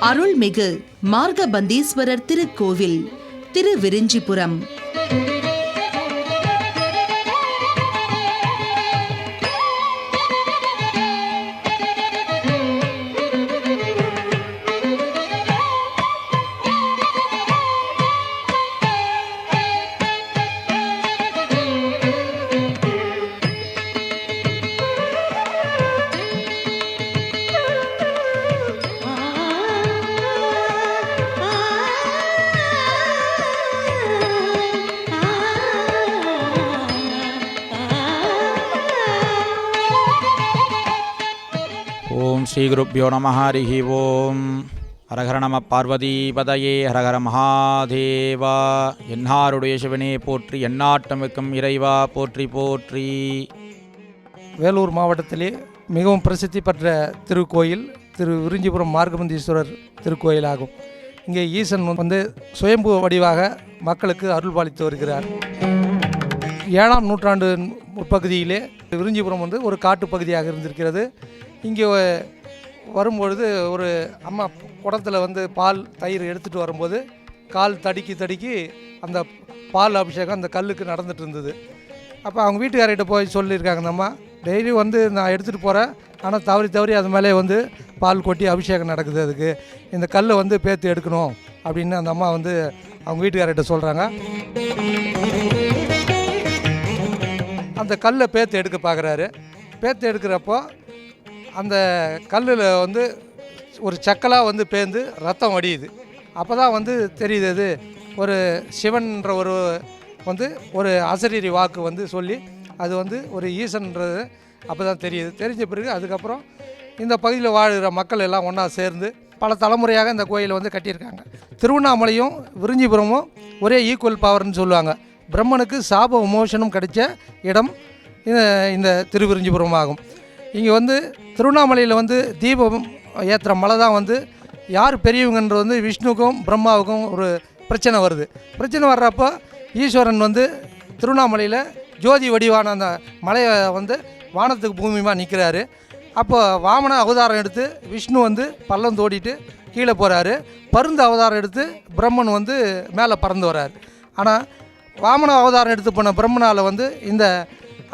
அருள்மிகு மார்கபந்தீஸ்வரர் திருக்கோவில் திருவிரிஞ்சிபுரம். ஓம் ஸ்ரீ குருப்யோ நம. ஹரிஹி ஓம். ஹரஹர நம பார்வதிபதயே. ஹரஹர மகாதேவா. என்னாருடைய சிவனே போற்றி, எந்நாட்டமிக்கும் இறைவா போற்றி போற்றி. வேலூர் மாவட்டத்திலே மிகவும் பிரசித்தி பெற்ற திருக்கோயில் விரிஞ்சிபுரம் மார்கபந்தீஸ்வரர் திருக்கோயில் ஆகும். இங்கே ஈசன் வந்து சுயம்பு வடிவாக மக்களுக்கு அருள்பாலித்து வருகிறார். 7ஆம் நூற்றாண்டு முற்பகுதியிலே விரிஞ்சிபுரம் வந்து ஒரு காட்டு பகுதியாக இருந்திருக்கிறது. இங்கே வரும்பொழுது ஒரு அம்மா குடத்தில் வந்து பால் தயிர் எடுத்துகிட்டு வரும்போது கால் தடுக்கி அந்த பால் அபிஷேகம் அந்த கல்லுக்கு நடந்துகிட்டு இருந்தது. அப்போ அவங்க வீட்டுக்காரர்கிட்ட போய் சொல்லியிருக்காங்க, அந்த அம்மா டெய்லி வந்து நான் எடுத்துகிட்டு போகிறேன், ஆனால் தவறி அது மேலே வந்து பால் கொட்டி அபிஷேகம் நடக்குது, அதுக்கு இந்த கல்லை வந்து பேத்து எடுக்கணும் அப்படின்னு அந்த அம்மா வந்து அவங்க வீட்டுக்காரர்கிட்ட சொல்கிறாங்க. அந்த கல்லை பேத்து எடுக்க பார்க்குறாரு. பேத்து எடுக்கிறப்போ அந்த கல்லில் வந்து ஒரு சக்கலாக வந்து பேர்ந்து ரத்தம் வடியுது. அப்போ தான் வந்து தெரியுது அது ஒரு சிவன்ற ஒரு வந்து ஒரு அசரீரி வாக்கு வந்து சொல்லி அது வந்து ஒரு ஈசன்ன்றது அப்போ தான் தெரியுது. தெரிஞ்ச பிறகு அதுக்கப்புறம் இந்த பகுதியில் வாழ்கிற மக்கள் எல்லாம் ஒன்றா சேர்ந்து பல தலைமுறையாக இந்த கோயிலை வந்து கட்டியிருக்காங்க. திருவண்ணாமலையும் விரிஞ்சிபுரமும் ஒரே ஈக்குவல் பவர்னு சொல்லுவாங்க. பிரம்மனுக்கு சாப விமோசனம் கிடைச்ச இடம் இந்த திருவிரிஞ்சிபுரம் ஆகும். இங்கே வந்து திருவண்ணாமலையில் வந்து தீபம் ஏற்றுற மலை தான் வந்து யார் பெரியவங்கன்றது வந்து விஷ்ணுவுக்கும் பிரம்மாவுக்கும் ஒரு பிரச்சனை வருது. பிரச்சனை வர்றப்போ ஈஸ்வரன் வந்து திருவண்ணாமலையில் ஜோதி வடிவான அந்த மலையை வந்து வானத்துக்கு பூமியமாக நிற்கிறாரு. அப்போ வாமன அவதாரம் எடுத்து விஷ்ணு வந்து பள்ளம் தோண்டிட்டு கீழே போகிறாரு. பருந்து அவதாரம் எடுத்து பிரம்மன் வந்து மேலே பறந்து வர்றார். ஆனால் வாமன அவதாரம் எடுத்து போன பிரம்மனால் வந்து இந்த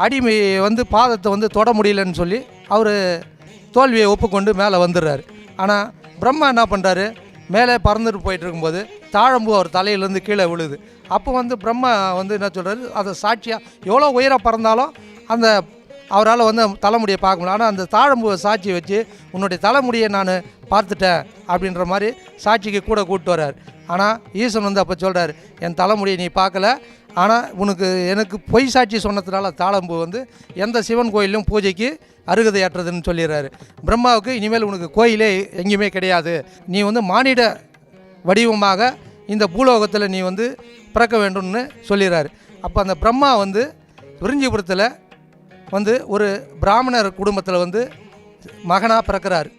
அடிமை வந்து பாதத்தை வந்து தொட முடியலன்னு சொல்லி அவர் தோல்வியை ஒப்புக்கொண்டு மேலே வந்துடுறாரு. ஆனால் பிரம்மா என்ன பண்ணுறாரு, மேலே பறந்துட்டு போயிட்டு இருக்கும்போது தாழம்பூ அவர் தலையிலேருந்து கீழே விழுது. அப்போ வந்து பிரம்மா வந்து என்ன சொல்கிறாரு, அதை சாட்சியாக எவ்வளோ உயரம் பறந்தாலும் அந்த அவரால் வந்து தலைமுடியை பார்க்க முடியல. ஆனால் அந்த தாழம்பூவை சாட்சி வச்சு உன்னுடைய தலைமுடியை நான் பார்த்துட்டேன் அப்படின்ற மாதிரி சாட்சிக்கு கூட கூப்பிட்டு வர்றார். ஆனால் ஈசன் வந்து அப்போ சொல்கிறார், என் தலைமுடியை நீ பார்க்கல, ஆனால் எனக்கு பொய் சாட்சி சொன்னதுனால தாழம்பூ வந்து எந்த சிவன் கோயிலும் பூஜைக்கு அருகதையற்றதுன்னு சொல்லிடுறாரு. பிரம்மாவுக்கு இனிமேல் உனக்கு கோயிலே எங்கேயுமே கிடையாது, நீ வந்து மானிட வடிவமாக இந்த பூலோகத்தில் நீ வந்து பிறக்க வேண்டும்னு சொல்லிடுறாரு. அப்போ அந்த பிரம்மா வந்து விரிஞ்சிபுரத்தில் வந்து ஒரு பிராமணர் குடும்பத்தில் வந்து மகனாக பிறக்கிறார்.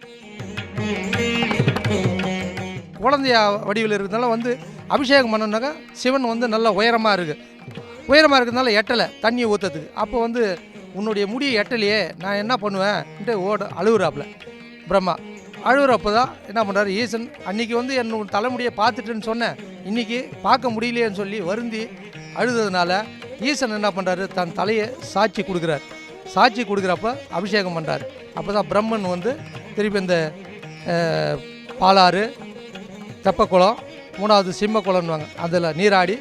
குழந்தையா வடிவில் இருக்கிறதுனால வந்து அபிஷேகம் பண்ணனாக்கா சிவன் வந்து நல்லா உயரமாக இருக்கிறதுனால எட்டலை தண்ணியை ஊற்றுறதுக்கு. அப்போ வந்து உன்னுடைய முடியை எட்டலையே, நான் என்ன பண்ணுவேன்ட்டு அழுகுறாப்புல பிரம்மா. அழுகுறப்போ தான் என்ன பண்ணுறாரு ஈசன், அன்றைக்கி வந்து என்னோட தலைமுடியை பார்த்துட்டுன்னு சொன்னேன், இன்றைக்கி பார்க்க முடியலையேன்னு சொல்லி வருந்தி அழுதுறதுனால ஈசன் என்ன பண்ணுறாரு, தன் தலையை சாட்சி கொடுக்குறார். சாட்சி கொடுக்குறப்ப அபிஷேகம் பண்ணுறாரு. அப்போ தான் பிரம்மன் வந்து திருப்பி இந்த பாலாறு தெப்பக்குளம் 3வது சிம்மக்குளம்னுவாங்க அதில் நீராடி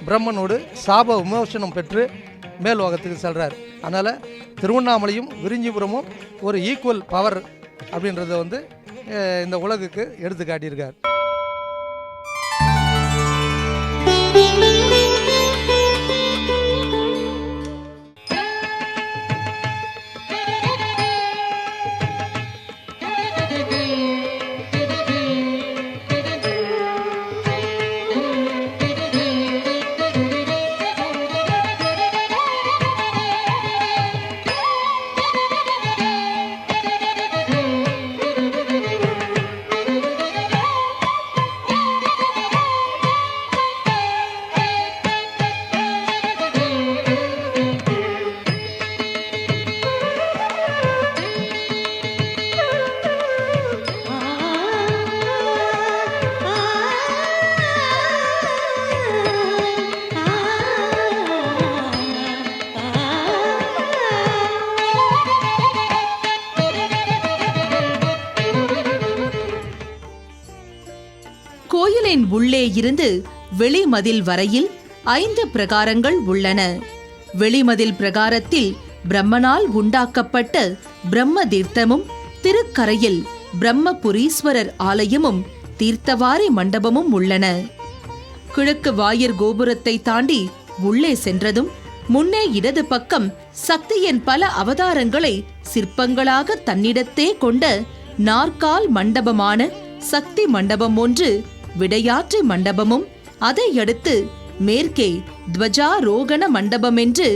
பிரம்மனோடு சாப விமோசனம் பெற்று மேல்லோகத்துக்கு செல்கிறார். அதனால் திருவண்ணாமலையும் விரிஞ்சிபுரமும் ஒரு ஈக்குவல் பவர் அப்படின்றத வந்து இந்த உலகுக்கு எடுத்து காட்டியிருக்கார். இக்கோயிலின் உள்ளே இருந்து வெளிமதில் வரையில் 5 பிரகாரங்கள் உள்ளன. வெளிமதில் பிரகாரத்தில் பிரம்மனால் உண்டாக்கப்பட்ட பிரம்ம தீர்த்தமும், திருக்கரையில் பிரம்மபுரீஸ்வரர் ஆலயமும் தீர்த்தவாரி மண்டபமும் உள்ளன. கிழக்கு வாயிற் கோபுரத்தை தாண்டி உள்ளே சென்றதும் முன்னே இடது பக்கம் சக்தியின் பல அவதாரங்களை சிற்பங்களாக தன்னிடத்தே கொண்ட நாற்கால் மண்டபமான சக்தி மண்டபம் ஒன்று, விடையாற்று மண்டபமும், அதையடுத்து மேற்கே துவஜாரோகண மண்டபம் என்று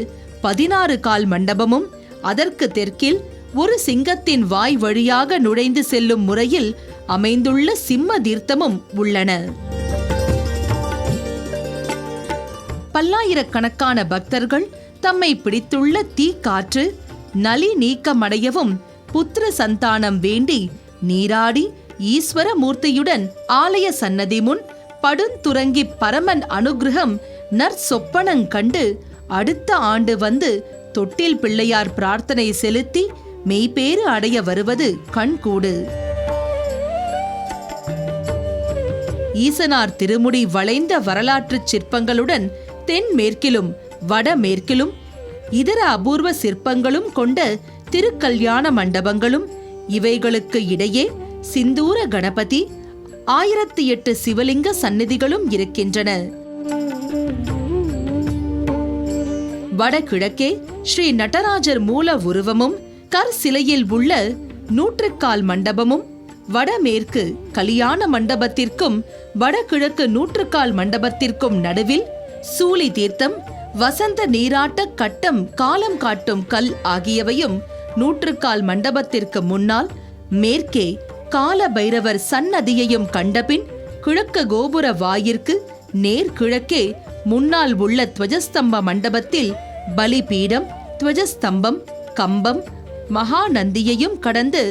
16 கால் மண்டபமும், அதற்கு தெற்கில் ஒரு சிங்கத்தின் வாய் வழியாக நுழைந்து செல்லும் முறையில் அமைந்துள்ள சிம்ம தீர்த்தமும் உள்ளன. பல்லாயிரக்கணக்கான பக்தர்கள் தம்மை பிடித்துள்ள தீக்காற்று நலி நீக்கமடையவும் புத்திர சந்தானம் வேண்டி நீராடி ஈஸ்வர மூர்த்தியுடன் ஆலய சன்னதி முன் படுந்துறங்கி பரமன் அனுகிரகம் நற்சொப்பனங் கண்டு அடுத்த ஆண்டு வந்து தொட்டில் பிள்ளையார் பிரார்த்தனை செலுத்தி மெய்பேறு அடைய வருவது கண்கூடு. ஈசனார் திருமுடி வளைந்த வரலாற்றுச் சிற்பங்களுடன் தென்மேற்கிலும் வடமேற்கிலும் இதர அபூர்வ சிற்பங்களும் கொண்ட திருக்கல்யாண மண்டபங்களும், இவைகளுக்கு இடையே சிந்தூர கணபதி, 1008 சிவலிங்க சந்நிதிகளும் இருக்கின்றன. வடகிழக்கே ஸ்ரீ நடராஜர் மூல உருவமும் கர் சிலையில் உள்ள 100 கால் மண்டபமும், வடமேற்கு கல்யாண மண்டபத்திற்கும் வடகிழக்கு 100 கால் மண்டபத்திற்கும் நடுவில் சூலி தீர்த்தம், வசந்த நீராட்ட கட்டம், காலம் காட்டும் கல் ஆகியவையும் 100 கால் மண்டபத்திற்கு முன்னால் மேற்கே கால பைரவர் சன்னதியையும் கண்டபின் கிழக்கு கோபுர வாயிற்கு நேர் கிழக்கே முன்னால் உள்ள துவஜஸ்தம்ப மண்டபத்தில் பலிபீடம், துவஜஸ்தம்பம், கம்பம், மகாநந்தியையும் கடந்து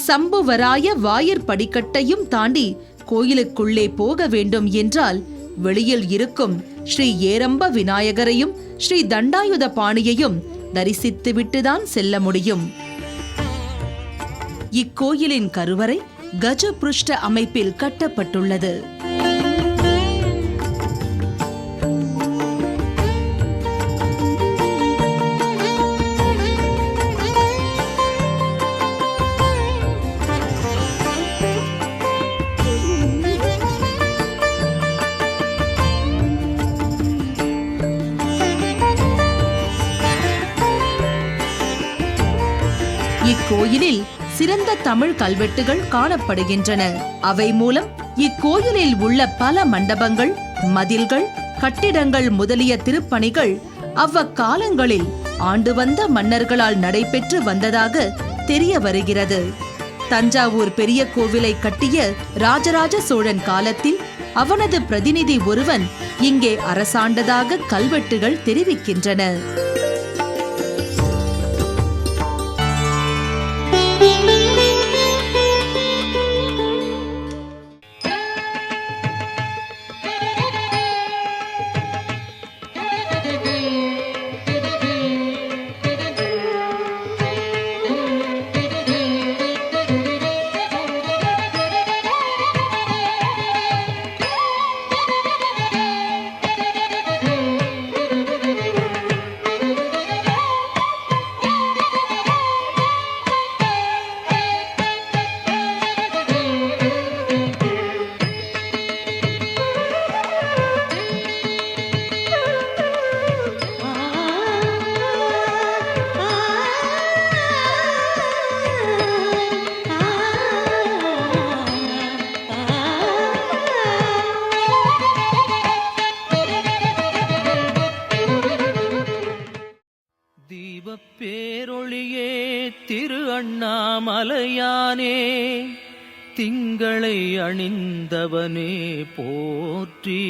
சம்புவராய வாயிற் படிக்கட்டையும் தாண்டி கோயிலுக்குள்ளே போக வேண்டும் என்றால் வெளியில் இருக்கும் ஸ்ரீ ஏரம்ப விநாயகரையும் ஸ்ரீ தண்டாயுத பாணியையும் தரிசித்துவிட்டுதான் செல்ல முடியும். இக்கோயிலின் கருவறை கஜபுருஷ்ட அமைப்பில் கட்டப்பட்டுள்ளது. இக்கோயிலில் சிறந்த தமிழ் கல்வெட்டுகள் காணப்படுகின்றன. அவை மூலம் இக்கோயிலில் உள்ள பல மண்டபங்கள், மதில்கள், கட்டிடங்கள் முதலிய திருப்பணிகள் அவ்வக்காலங்களில் ஆண்டு வந்த மன்னர்களால் நடைபெற்று வந்ததாக தெரிய வருகிறது. தஞ்சாவூர் பெரிய கோவிலை கட்டிய ராஜராஜ சோழன் காலத்தில் அவனது பிரதிநிதி ஒருவன் இங்கே அரசாண்டதாக கல்வெட்டுகள் தெரிவிக்கின்றன. பேரொளியே திரு அண்ணாமலையானே, திங்களை அணிந்தவனே போற்றி,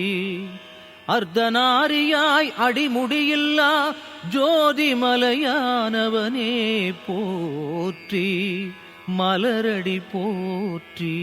அர்த்தநாரியாய் அடிமுடியில்லா ஜோதிமலையானவனே போற்றி, மலரடி போற்றி.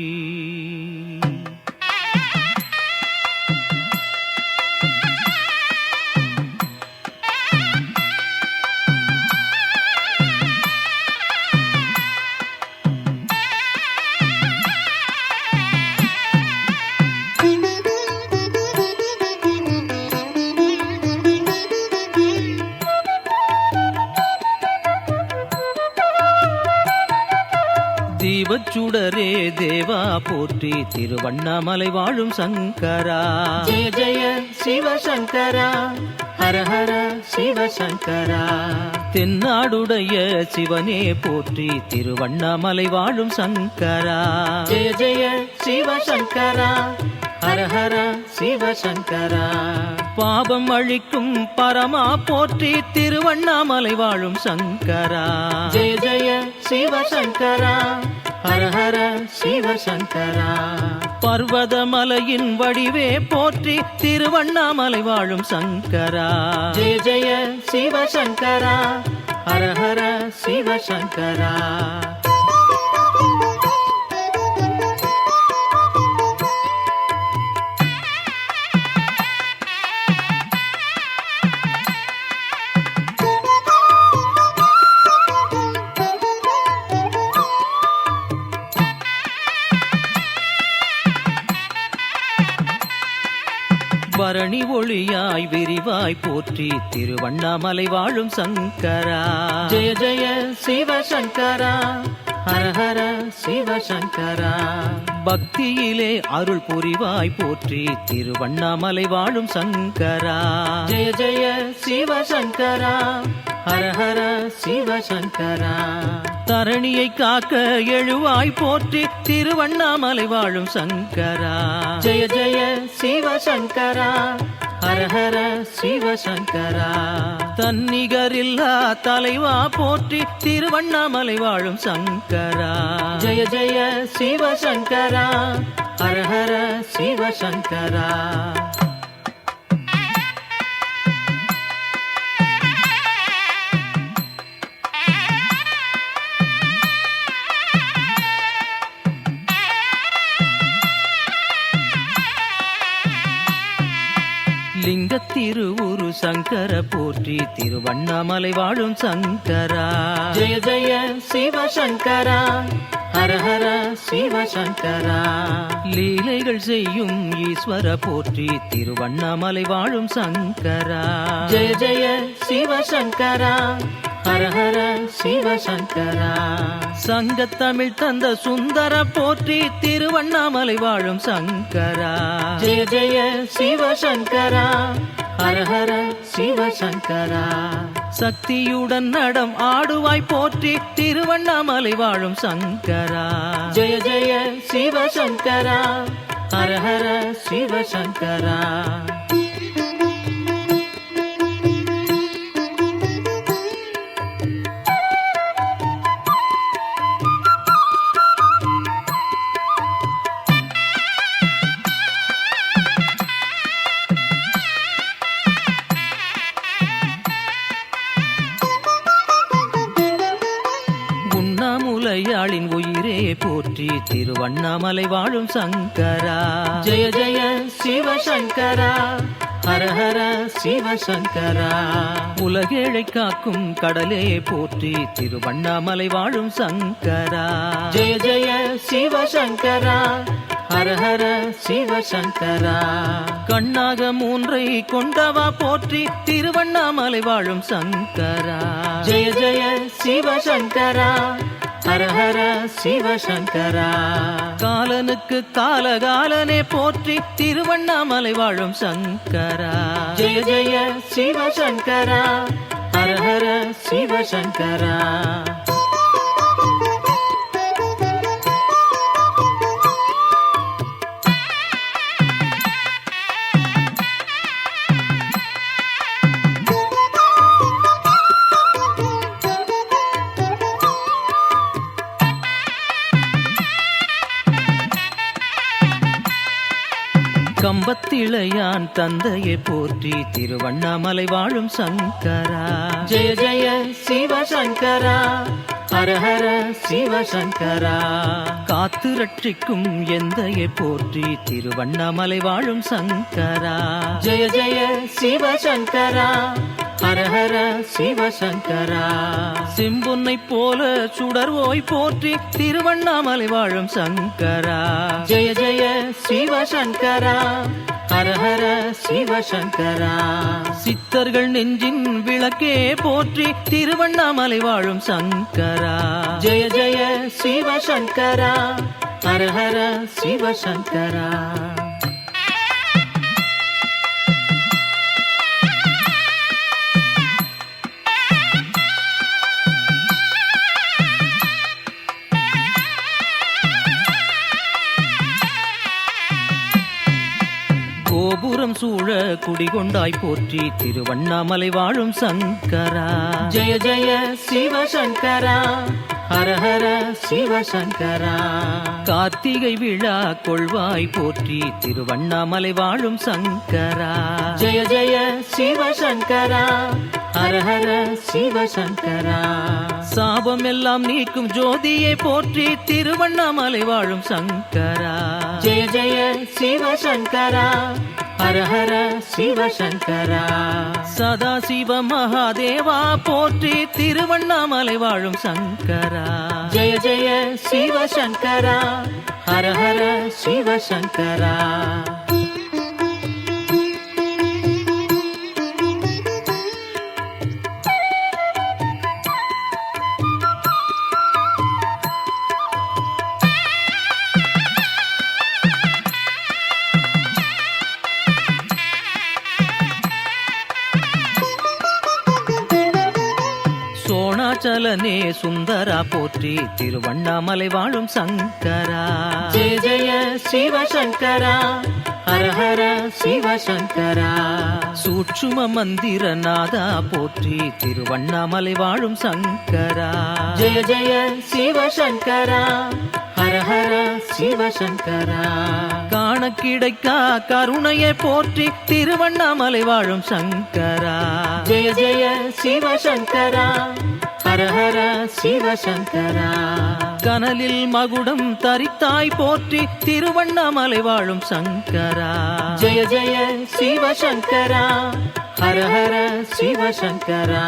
தீபச்சுடரே தேவா போற்றி திருவண்ணாமலை வாழும் சங்கரா. ஜெய ஜெய சிவசங்கரா, ஹர ஹர சிவசங்கரா. தென்னாடுடைய சிவனே போற்றி திருவண்ணாமலை வாழும் சங்கரா. ஜெய ஜெய சிவசங்கரா, ஹர ஹர சிவசங்கரா. பாபம் அழிக்கும் பரமா போற்றி திருவண்ணாமலை வாழும் சங்கரா. ஜெய ஜெய சிவசங்கரா, ஹர ஹர சிவசங்கரா. பர்வதமலையின் வடிவே போற்றி திருவண்ணாமலை வாழும் சங்கரா. ஜெய ஜெய சிவசங்கரா, ஹர ஹர சிவசங்கரா. பரணி ஒளியாய் விரிவாய் போற்றி திருவண்ணாமலை வாழும் சங்கரா. ஜெய ஜெய சிவசங்கரா, ஹர ஹர சிவசங்கரா. பக்தியிலே அருள் புரிவாய் போற்றி திருவண்ணாமலை வாழும் சங்கரா. ஜெய ஜெய சிவசங்கரா, ஹர ஹர சிவசங்கரா. தரணியை காக்க எழுவாய் போற்றி திருவண்ணாமலை வாழும் சங்கரா. ஜெய ஜெய சிவசங்கரா, ஹர ஹர சிவசங்கரா. தன்னிகரில்லா தலைவா போற்றி திருவண்ணாமலை வாழும் சங்கரா. ஜெய ஜெய சிவசங்கரா, ஹர ஹர சிவசங்கரா. லிங்கத்திருவுரு சங்கர போற்றி திருவண்ணாமலை வாழும் சங்கரா. ஜெய ஜெய சிவசங்கரா, ஹர ஹர சிவசங்கரா. லீலைகள் செய்யும் ஈஸ்வர போற்றி திருவண்ணாமலை வாழும் சங்கரா. ஜெய ஜெய சிவசங்கரா, ஹர ஹர சிவசங்கரா. சங்கத்தமிழ் தந்த சுந்தர போற்றி திருவண்ணாமலை வாழும் சங்கரா. ஜெய ஜெய சிவசங்கரா, ஹர ஹர சிவசங்கரா. சக்தியுடன் நடம் ஆடுவாய் போற்றி திருவண்ணாமலை வாழும் சங்கரா. ஜெய ஜெய சிவசங்கரா, ஹர ஹர சிவசங்கரா. உண்ணாமுலையாளின் உயிரே போற்றி திருவண்ணாமலை வாழும் சங்கரா. ஜெய ஜெய சிவசங்கரா, ஹர ஹர சிவசங்கரா. உலகேழை காக்கும் கடலே போற்றி திருவண்ணாமலை வாழும் சங்கரா. ஜெய ஜெய சிவசங்கரா, ஹர ஹர சிவசங்கரா. கண்ணாக மூன்றை கொண்டவா போற்றி திருவண்ணாமலை வாழும் சங்கரா. ஜெய ஜெய சிவசங்கரா, ஹர ஹர சிவசங்கரா. காலனுக்கு காலகாலனே போற்றி திருவண்ணாமலை வாழும் சங்கரா. ஜெய ஜெய சிவசங்கரா, ஹர ஹர சிவசங்கரா. கம்பத்திளையான் தந்தையை போற்றி திருவண்ணாமலை வாழும் சங்கரா. ஜெய ஜெய சிவசங்கரா, ஹர ஹர சிவசங்கரா. காத்து ரட்சிக்கும் எந்தையை போற்றி திருவண்ணாமலை வாழும் சங்கரா. ஜெய ஜெய சிவசங்கரா, ஹர ஹர சிவசங்கரா. செம்பொன்னை போல சுடர்வோய் போற்றி திருவண்ணாமலை வாழும் சங்கரா. ஜெய ஜெய சிவசங்கரா, ஹர ஹர சிவசங்கரா. சித்தர்கள் நெஞ்சின் விளக்கே போற்றி திருவண்ணாமலை வாழும் சங்கரா. ஜெய ஜெய சிவசங்கரா, ஹர ஹர சிவசங்கரா. கோபுரம் சூழ குடிகொண்டாய் போற்றி திருவண்ணாமலை வாழும் சங்கரா. ஜெய ஜெய சிவசங்கரா, ஹர ஹர சிவசங்கரா. கார்த்திகை விழா கொள்வாய் போற்றி திருவண்ணாமலை வாழும் சங்கரா. ஜெய ஜெய சிவசங்கரா, ஹர ஹர சிவசங்கரா. சாபம் எல்லாம் நீக்கும் ஜோதியை போற்றி திருவண்ணாமலை வாழும் சங்கரா. ஜெய ஜெய சிவசங்கரா, ஹர ஹர சிவசங்கரா. சதா சிவ மகாதேவா போற்றி திருவண்ணாமலை வாழும் சங்கரா. ஜெய ஜெய சிவசங்கரா, ஹர ஹர சிவசங்கரா. சோணாச்சலனே சுந்தரா போற்றி திருவண்ணாமலை வாழும் சங்கரா. ஜெய ஜெய சிவசங்கரா, ஹர ஹர சிவசங்கரா. சூட்சும மந்திர நாதா போற்றி திருவண்ணாமலை வாழும் சங்கரா. ஜெய ஜெய சிவசங்கரா, ஹர ஹர சிவசங்கரா. காண கிடைக்கா கருணையை போற்றி திருவண்ணாமலை வாழும் சங்கரா. ஜெய ஜெய சிவசங்கரா, ஹர ஹர சிவசங்கரா. கனலில் மகுடம் தரித்தாய் போற்றி திருவண்ணாமலை வாழும் சங்கரா. ஜெய ஜெய சிவசங்கரா, ஹர ஹர சிவசங்கரா.